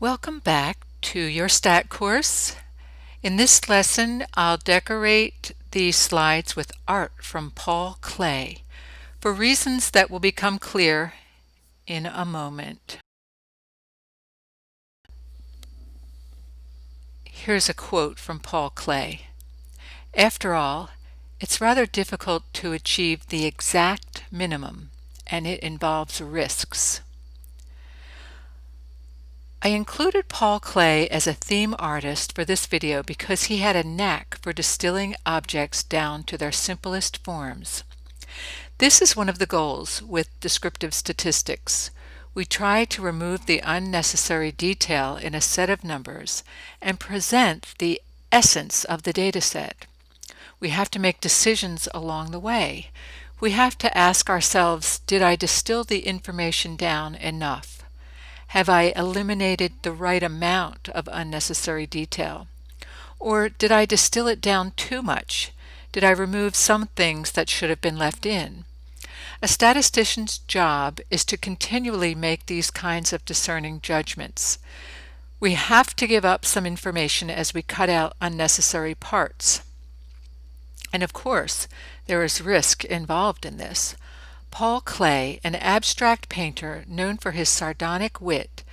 Welcome back to your stat course. In this lesson, I'll decorate these slides with art from Paul Klee for reasons that will become clear in a moment. Here's a quote from Paul Klee. After all, it's rather difficult to achieve the exact minimum, and it involves risks. I included Paul Klee as a theme artist for this video because he had a knack for distilling objects down to their simplest forms. This is one of the goals with descriptive statistics. We try to remove the unnecessary detail in a set of numbers and present the essence of the dataset. We have to make decisions along the way. We have to ask ourselves, did I distill the information down enough? Have I eliminated the right amount of unnecessary detail? Or did I distill it down too much? Did I remove some things that should have been left in? A statistician's job is to continually make these kinds of discerning judgments. We have to give up some information as we cut out unnecessary parts. And of course, there is risk involved in this. Paul Klee, an abstract painter known for his sardonic wit,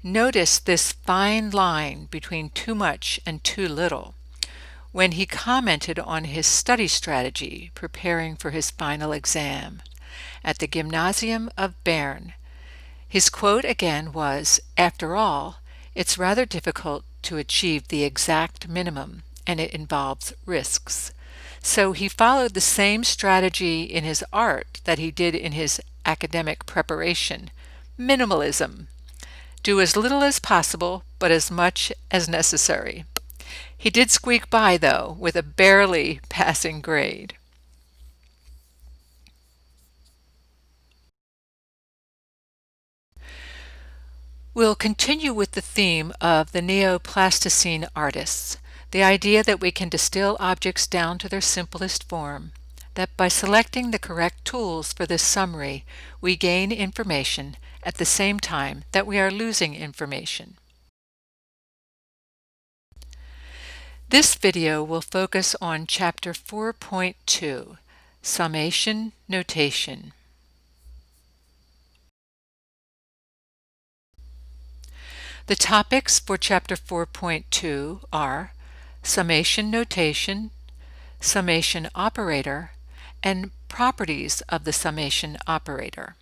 noticed this fine line between too much and too little when he commented on his study strategy preparing for his final exam at the Gymnasium of Bern. His quote again was, "After all, it's rather difficult to achieve the exact minimum, and it involves risks." So he followed the same strategy in his art that he did in his academic preparation: minimalism. Do as little as possible, but as much as necessary. He did squeak by, though, with a barely passing grade. We'll continue with the theme of the Neoplasticine artists, the idea that we can distill objects down to their simplest form, that by selecting the correct tools for this summary, we gain information at the same time that we are losing information. This video will focus on Chapter 4.2, Summation Notation. The topics for Chapter 4.2 are Summation Notation, Summation Operator, and Properties of the Summation Operator.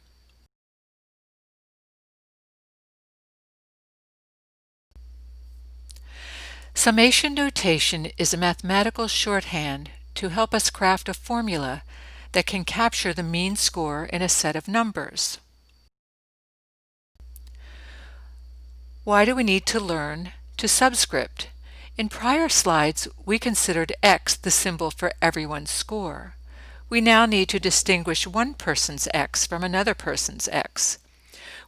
Summation notation is a mathematical shorthand to help us craft a formula that can capture the mean score in a set of numbers. Why do we need to learn to subscript? In prior slides, we considered X the symbol for everyone's score. We now need to distinguish one person's X from another person's X.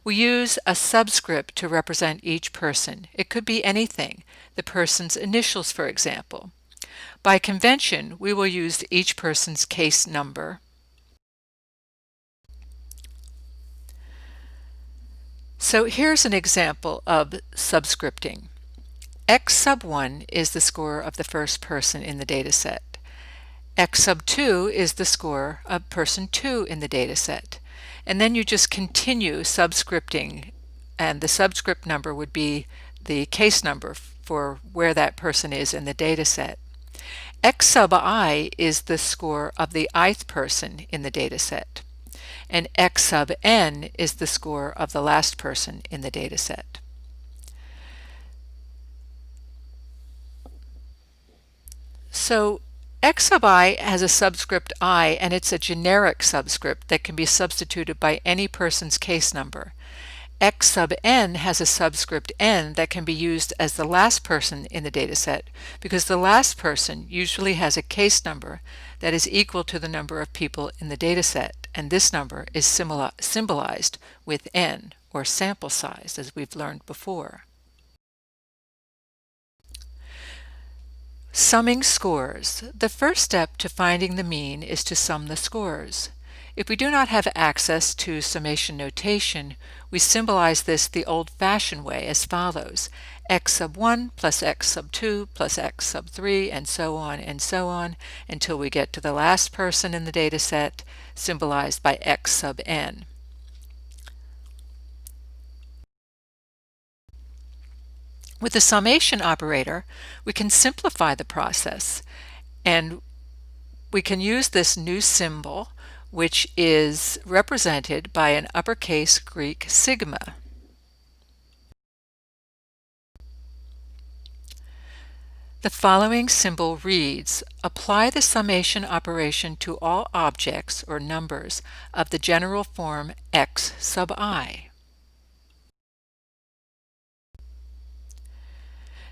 We use a subscript to represent each person. It could be anything, the person's initials, for example. By convention, we will use each person's case number. So here's an example of subscripting. X sub 1 is the score of the first person in the dataset. X sub 2 is the score of person 2 in the dataset. And then you just continue subscripting, and the subscript number would be the case number for where that person is in the dataset. X sub I is the score of the ith person in the dataset, and X sub n is the score of the last person in the dataset. So X sub I has a subscript I, and it's a generic subscript that can be substituted by any person's case number. X sub n has a subscript n that can be used as the last person in the dataset because the last person usually has a case number that is equal to the number of people in the dataset, and this number is symbolized with n, or sample size, as we've learned before. Summing scores. The first step to finding the mean is to sum the scores. If we do not have access to summation notation, we symbolize this the old-fashioned way as follows: x sub 1 plus x sub 2 plus x sub 3, and so on, until we get to the last person in the data set, symbolized by x sub n. With the summation operator, we can simplify the process, and we can use this new symbol, which is represented by an uppercase Greek sigma. The following symbol reads: apply the summation operation to all objects or numbers of the general form x sub I.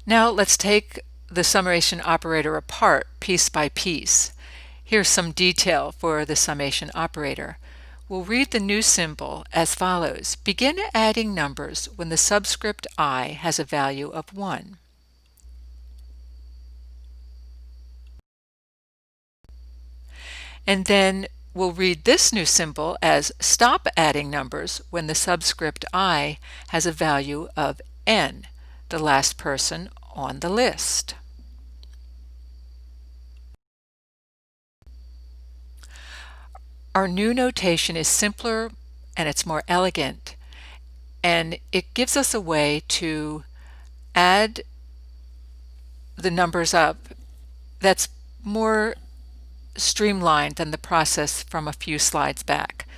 Now let's take the summation operator apart piece by piece. Here's some detail for the summation operator. We'll read the new symbol as follows: begin adding numbers when the subscript I has a value of 1. And then we'll read this new symbol as stop adding numbers when the subscript I has a value of n, the last person on the list. Our new notation is simpler and it's more elegant, and it gives us a way to add the numbers up that's more streamlined than the process from a few slides back.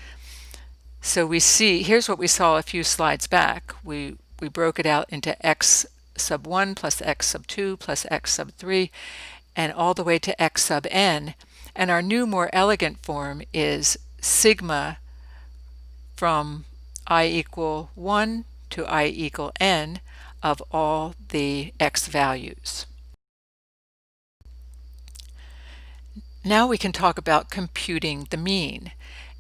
So we see, here's what we saw a few slides back. We broke it out into x sub 1 plus x sub 2 plus x sub 3 and all the way to x sub n. And our new, more elegant form is sigma from I equal 1 to I equal n of all the x values. Now we can talk about computing the mean.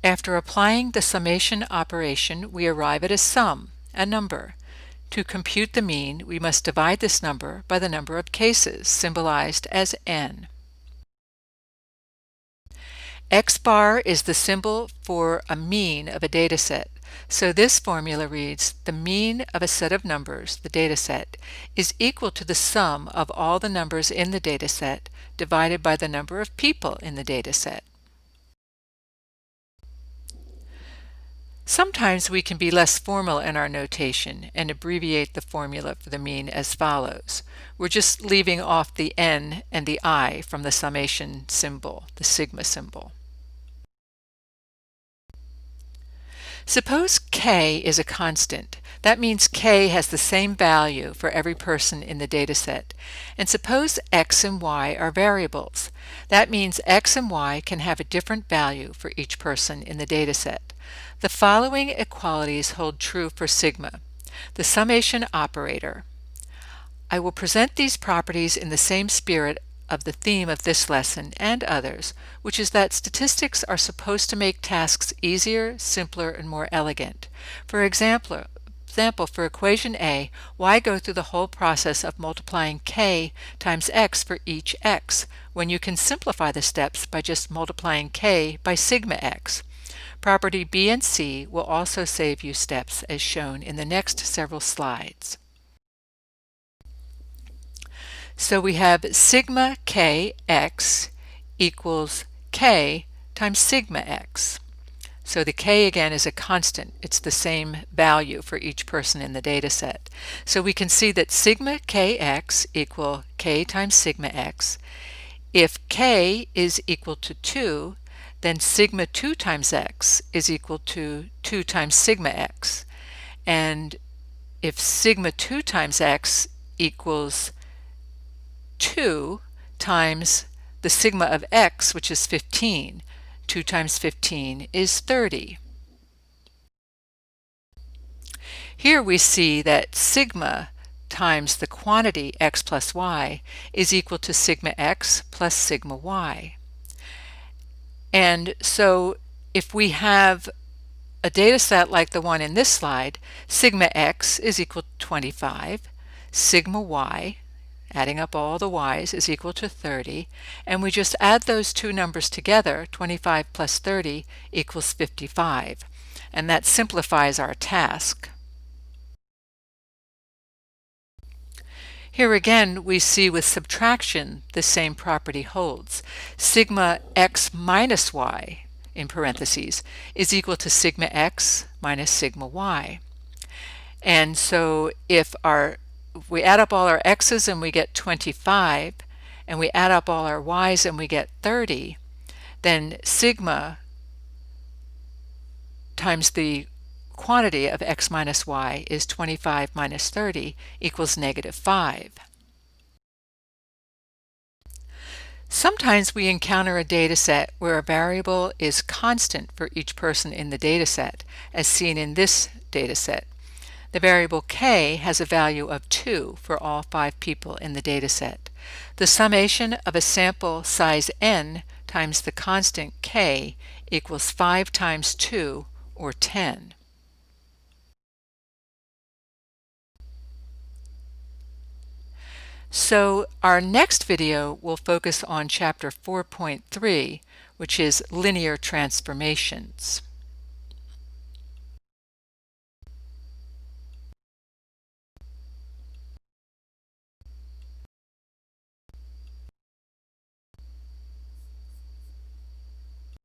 After applying the summation operation, we arrive at a sum, a number. To compute the mean, we must divide this number by the number of cases, symbolized as n. X bar is the symbol for a mean of a dataset. So this formula reads: the mean of a set of numbers, the dataset, is equal to the sum of all the numbers in the dataset divided by the number of people in the dataset. Sometimes we can be less formal in our notation and abbreviate the formula for the mean as follows. We're just leaving off the n and the I from the summation symbol, the sigma symbol. Suppose k is a constant. That means k has the same value for every person in the dataset. And suppose x and y are variables. That means x and y can have a different value for each person in the dataset. The following equalities hold true for sigma. The summation operator. I will present these properties in the same spirit of the theme of this lesson and others, which is that statistics are supposed to make tasks easier, simpler, and more elegant. For example, for equation A, why go through the whole process of multiplying k times x for each x, when you can simplify the steps by just multiplying k by sigma x? Property B and C will also save you steps as shown in the next several slides. So we have sigma kx equals k times sigma x. So the k again is a constant. It's the same value for each person in the data set. So we can see that sigma kx equal k times sigma x. If k is equal to 2, then sigma 2 times x is equal to 2 times sigma x. And if sigma 2 times x equals 2 times the sigma of x, which is 15, 2 times 15 is 30. Here we see that sigma times the quantity x plus y is equal to sigma x plus sigma y. And so if we have a data set like the one in this slide, sigma x is equal to 25, sigma y, adding up all the y's, is equal to 30, and we just add those two numbers together, 25 plus 30 equals 55, and that simplifies our task. Here again, we see with subtraction the same property holds. Sigma x minus y, in parentheses, is equal to sigma x minus sigma y. And so if we add up all our x's and we get 25, and we add up all our y's and we get 30, then sigma times the quantity of x minus y is 25 minus 30 equals -5. Sometimes we encounter a dataset where a variable is constant for each person in the dataset, as seen in this dataset. The variable k has a value of 2 for all 5 people in the dataset. The summation of a sample size n times the constant k equals 5 times 2, or 10. So our next video will focus on Chapter 4.3, which is linear transformations.